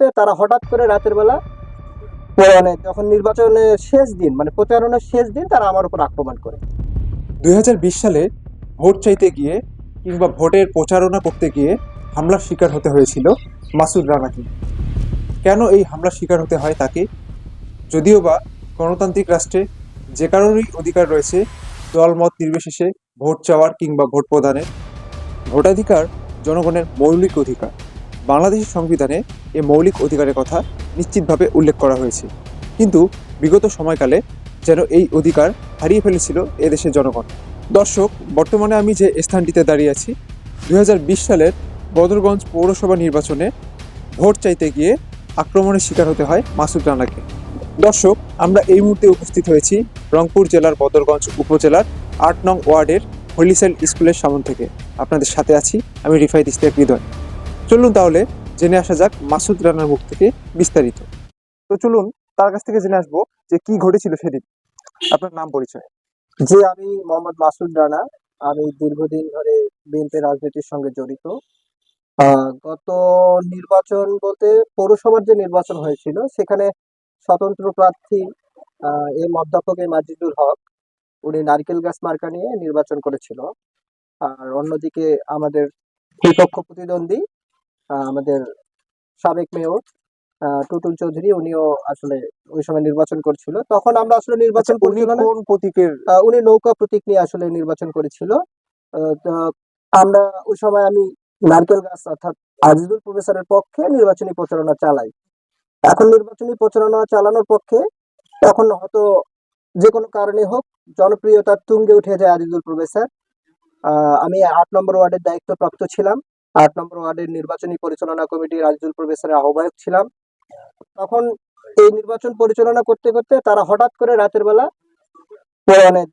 করতে তারা হঠাৎ করে রাতের বেলা যখন নির্বাচনের শেষ দিন প্রচারণার শেষ দিন তারা আমার উপর আক্রমণ করে। 2020 সালে ভোট চাইতে গিয়ে কিংবা ভোটের প্রচারণা করতে গিয়ে হামলার শিকার হতে হয়েছিল মাসুদ রানাকে। কেন এই হামলার শিকার হতে হয় তাকে? যদিও বা গণতান্ত্রিক রাষ্ট্রে যে কারোরই অধিকার রয়েছে দলমত নির্বিশেষে ভোট চাওয়ার কিংবা ভোট প্রদানের। ভোটাধিকার জনগণের মৌলিক অধিকার। বাংলাদেশের সংবিধানে এই মৌলিক অধিকারের কথা নিশ্চিতভাবে উল্লেখ করা হয়েছে, কিন্তু বিগত সময়কালে যেন এই অধিকার হারিয়ে ফেলেছিল এদেশের জনগণ। দর্শক, বর্তমানে আমি যে স্থানটিতে দাঁড়িয়ে আছি, 2020 সালের বদরগঞ্জ পৌরসভা নির্বাচনে ভোট চাইতে গিয়ে আক্রমণের শিকার হতে হয় মাসুদ রানাকে। দর্শক, আমরা এই মুহূর্তে উপস্থিত হয়েছি রংপুর জেলার বদরগঞ্জ উপজেলার 8 নং ওয়ার্ডের হলিসাইল স্কুলের সামনে থেকে। আপনাদের সাথে আছি আমি রিফাইত ইস্তেক হৃদয়। চলুন তাহলে জেনে আসা যাক মাসুদ রানার মুখ থেকে বিস্তারিত। তো চলুন তার কাছ থেকে জেনে আসবো যে কি ঘটেছিল সেদিন। আপনার নাম পরিচয়? যে আমি মোহাম্মদ মাসুদ রানা। আমি দীর্ঘদিন ধরে বিএনপি রাজনীতির সঙ্গে জড়িত। গত নির্বাচন বলতে পৌরসভার যে নির্বাচন হয়েছিল সেখানে স্বতন্ত্র প্রার্থী এম অধ্যাপক এম আজিজুল হক, উনি নারকেল গাছ মার্কা নিয়ে নির্বাচন করেছিল। আর অন্যদিকে আমাদের বিপক্ষ প্রতিদ্বন্দ্বী আমাদের সাবেক মেয়র টুটুল চৌধুরী, উনিও আসলে ওই সময় নির্বাচন করছিল। তখন আমরা আসলে নির্বাচন উনি পরিচালনা কোন প্রতীকের? উনি নৌকা প্রতীক নিয়ে আসলে নির্বাচন করেছিল। তো আমরা ওই সময় আমি নারকেল গাছ অর্থাৎ আজিজুল প্রফেসরের পক্ষে নির্বাচনী প্রচারণা চালাই। এখন নির্বাচনী প্রচারণা চালানোর পক্ষে তখন হয়তো যে কোনো কারণে হোক জনপ্রিয়তার তুঙ্গে উঠে যায় আজিজুল প্রফেসর। আমি 8 নম্বর ওয়ার্ডের দায়িত্বপ্রাপ্ত ছিলাম। 8 নম্বর ওয়ার্ডের নির্বাচনী পরিচালনা কমিটির আজিজুল প্রফেসরের আহ্বায়ক ছিলাম। তখন এই নির্বাচন পরিচালনা করতে করতে তারা হঠাৎ করে রাতের বেলা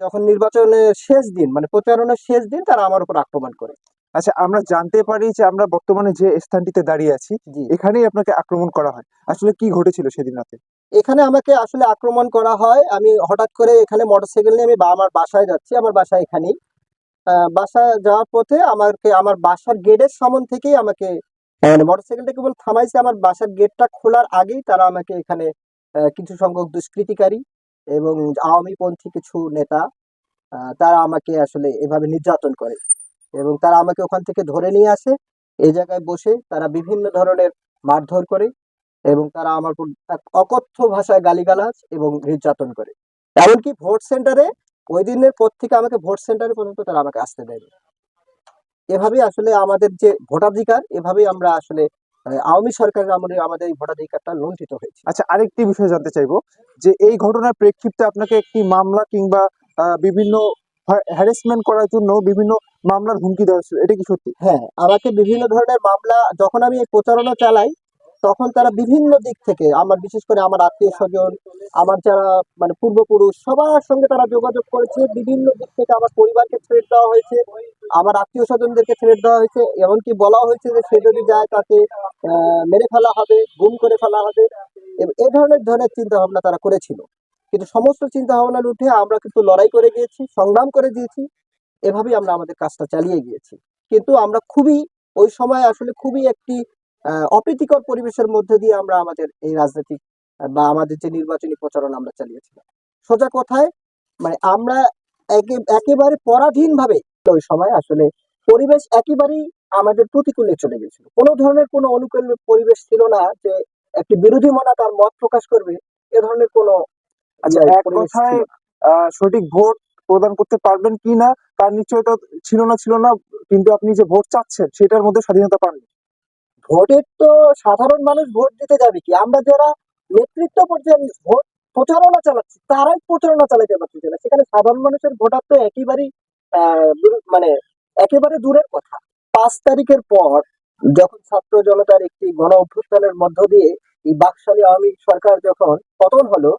যখন নির্বাচনের শেষ দিন প্রচারণার শেষ দিন তারা আমার উপর আক্রমণ করে। আচ্ছা, আমরা জানতে পারি যে আমরা বর্তমানে যে স্থানটিতে দাঁড়িয়ে আছি জি, এখানেই আপনাকে আক্রমণ করা হয়। আসলে কি ঘটেছিল সেদিন রাতে? এখানে আমাকে আসলে আক্রমণ করা হয়। আমি হঠাৎ করে এখানে মোটরসাইকেল নিয়ে আমি আমার বাসায় যাচ্ছি। আমার বাসা এখানেই। বাসায় যাওয়ার পথে আমাকে আমার বাসার গেটের সামন থেকেই আমাকে মোটরসাইকেলটা কেবল থামাইছে আমার বাসার গেটটা খোলার আগেই তারা আমাকে এখানে কিছু সংখ্যক দুষ্কৃতিকারী এবং আওয়ামী পন্থী কিছু নেতা তারা আমাকে আসলে এভাবে নির্যাতন করে এবং তারা আমাকে ওখান থেকে ধরে নিয়ে আসে। এই জায়গায় বসে তারা বিভিন্ন ধরনের মারধর করে এবং তারা আমার উপর এক অকথ্য ভাষায় গালিগালাজ এবং নির্যাতন করে। এমনকি ভোট সেন্টারে ওই দিনের পর থেকে আমাকে ভোট সেন্টারে পর্যন্ত তারা আমাকে আসতে দেয়নি। এভাবেই আসলে আমাদের যে ভোটাধিকার, এভাবেই আমরা আসলে আওয়ামী সরকারের আমলে আমাদের এই ভোটাধিকারটা লুণ্ঠিত হয়েছে। আচ্ছা, আরেকটি বিষয় জানতে চাইবো যে এই ঘটনার প্রেক্ষিতে আপনাকে একটি মামলা কিংবা বিভিন্ন হ্যারাসমেন্ট করার জন্য বিভিন্ন মামলার হুমকি দেওয়া হয়েছিল, এটা কি সত্যি? হ্যাঁ, আমাকে বিভিন্ন ধরনের মামলা যখন আমি এই প্রচারণা চালাই, তখন তারা বিভিন্ন দিক থেকে আমার বিশেষ করে আমার আত্মীয়স্বজন, আমার যারা পূর্বপুরুষ সবার সঙ্গে তারা যোগাযোগ করেছে। বিভিন্ন দিক থেকে আমার পরিবারকে থ্রেট দেওয়া হয়েছে, আমার আত্মীয়স্বজনদেরকে থ্রেট দেওয়া হয়েছে। এমনকি বলা হয়েছে যে সে যদি যায় তাকে মেরে ফেলা হবে, গুম করে ফেলা হবে। এ ধরনের চিন্তা ভাবনা তারা করেছিল। কিন্তু সমস্ত চিন্তা ভাবনার উঠে আমরা কিন্তু লড়াই করে গিয়েছি, সংগ্রাম করে দিয়েছি। এভাবেই আমরা আমাদের কাজটা চালিয়ে গিয়েছি। কিন্তু আমরা ওই সময় আসলে খুবই একটি অপ্রীতিকর পরিবেশের মধ্যে দিয়ে আমরা আমাদের এই রাজনৈতিক বা আমাদের যে নির্বাচনী প্রচারণা আমরা চালিয়েছিলাম। সোজা কথায় আমরা একেবারে পরাধীনভাবে ওই সময় আসলে পরিবেশ একেবারেই আমাদের প্রতিকূলে চলে গেছিল। কোনো ধরনের কোনো অনুকূল পরিবেশ ছিল না যে একটি বিরোধী মনা তার মত প্রকাশ করবে, এ ধরনের কোনো আচ্ছা, এক পরিবেশ কথায় ছিল না। সঠিক ভোট প্রদান করতে পারবেন কিনা তার নিশ্চয়তা ছিল না, কিন্তু আপনি যে ভোট চাচ্ছেন সেটার মধ্যে স্বাধীনতা পাননি। ভোটের তো সাধারণ মানুষ ভোট দিতে যাবে কি? আমরা যারা নেতৃত্ব পর্যায়ে ভোট প্রচারণা চালাচ্ছি তারাই প্রচারণা চালাতে পারতেছে না। সেখানে সাধারণ মানুষের ভোটার তো একেবারেই একেবারে দূরের কথা। 5 তারিখের পর যখন ছাত্র জনতার একটি গণ অভ্যুত্থানের মধ্য দিয়ে এই বাকশালী আওয়ামী সরকার যখন পতন হলো,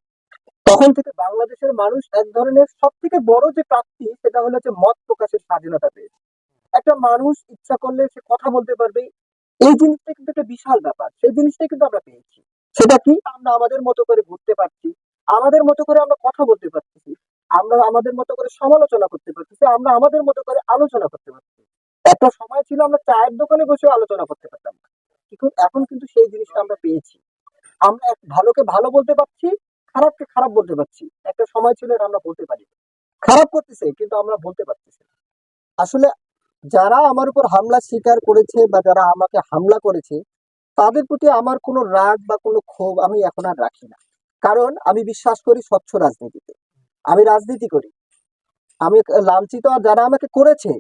তখন থেকে বাংলাদেশের মানুষ এক ধরনের সব থেকে বড় যে প্রাপ্তি সেটা হলো যে মত প্রকাশের স্বাধীনতা পেয়েছে। একটা মানুষ ইচ্ছা করলে সে কথা বলতে পারবে। এই জিনিসটা কিন্তু একটা বিশাল ব্যাপার। সেই জিনিসটাই কিন্তু আমরা পেয়েছি। সেটা কি? আমরা আমাদের মতো করে ঘুরতে পারছি। আমাদের মতো করে আমরা কথা বলতে পারতেছি। আমরা আমাদের মতো করে সমালোচনা করতে পারতেছি। আমরা আমাদের মতো করে আলোচনা করতে পারছি। একটা সময় ছিল আমরা চায়ের দোকানে বসে আলোচনা করতে পারতাম না। কি দেখুন এখন কিন্তু সেই জিনিসটা আমরা পেয়েছি। আমরা ভালোকে ভালো বলতে পারছি, খারাপকে খারাপ বলতে পারছি। একটা সময় ছিল এটা আমরা বলতে পারি না। খারাপ করতেছে কিন্তু আমরা বলতে পারতেছি না। আসলে যারা আমার উপর হামলা স্বীকার করেছে বা যারা আমাকে হামলা করেছে তাদের প্রতি আমার কোনো রাগ বা কোনো ক্ষোভ আমি এখন আর রাখি না। কারণ আমি বিশ্বাস করি স্বচ্ছ রাজনীতিতে। আমি রাজনীতি করি। আমি লাঞ্ছিত আর যারা আমাকে করেছে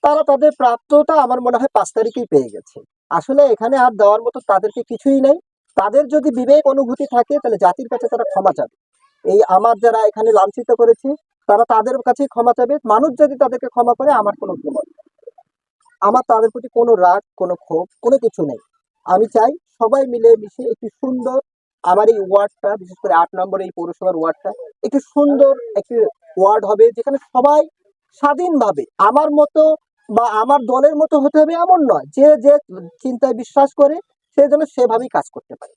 তারা তাদের প্রাপ্যতা আমার মনে হয় ৫ তারিখেই পেয়ে গেছে। আসলে এখানে আর দেওয়ার মতো তাদেরকে কিছুই নাই। তাদের যদি বিবেক অনুভূতি থাকে তাহলে জাতির কাছে তারা ক্ষমা চাবে। এই আমার যারা এখানে লাঞ্ছিত করেছে তারা তাদের কাছেই ক্ষমা চাবে। মানুষ যদি তাদেরকে ক্ষমা করে আমার কোনো দ্বিমত নেই। আমার তাদের প্রতি কোনো রাগ, কোনো ক্ষোভ, কোনো কিছু নেই। আমি চাই সবাই মিলে মিশে একটি সুন্দর আমার এই ওয়ার্ডটা, বিশেষ করে ৮ নম্বর এই পৌরসভার ওয়ার্ডটা একটি সুন্দর একটি ওয়ার্ড হবে যেখানে সবাই স্বাধীনভাবে আমার মতো বা আমার দলের মতো হতে হবে এমন নয়। যে যে চিন্তায় বিশ্বাস করে সে যেন সেভাবেই কাজ করতে পারে।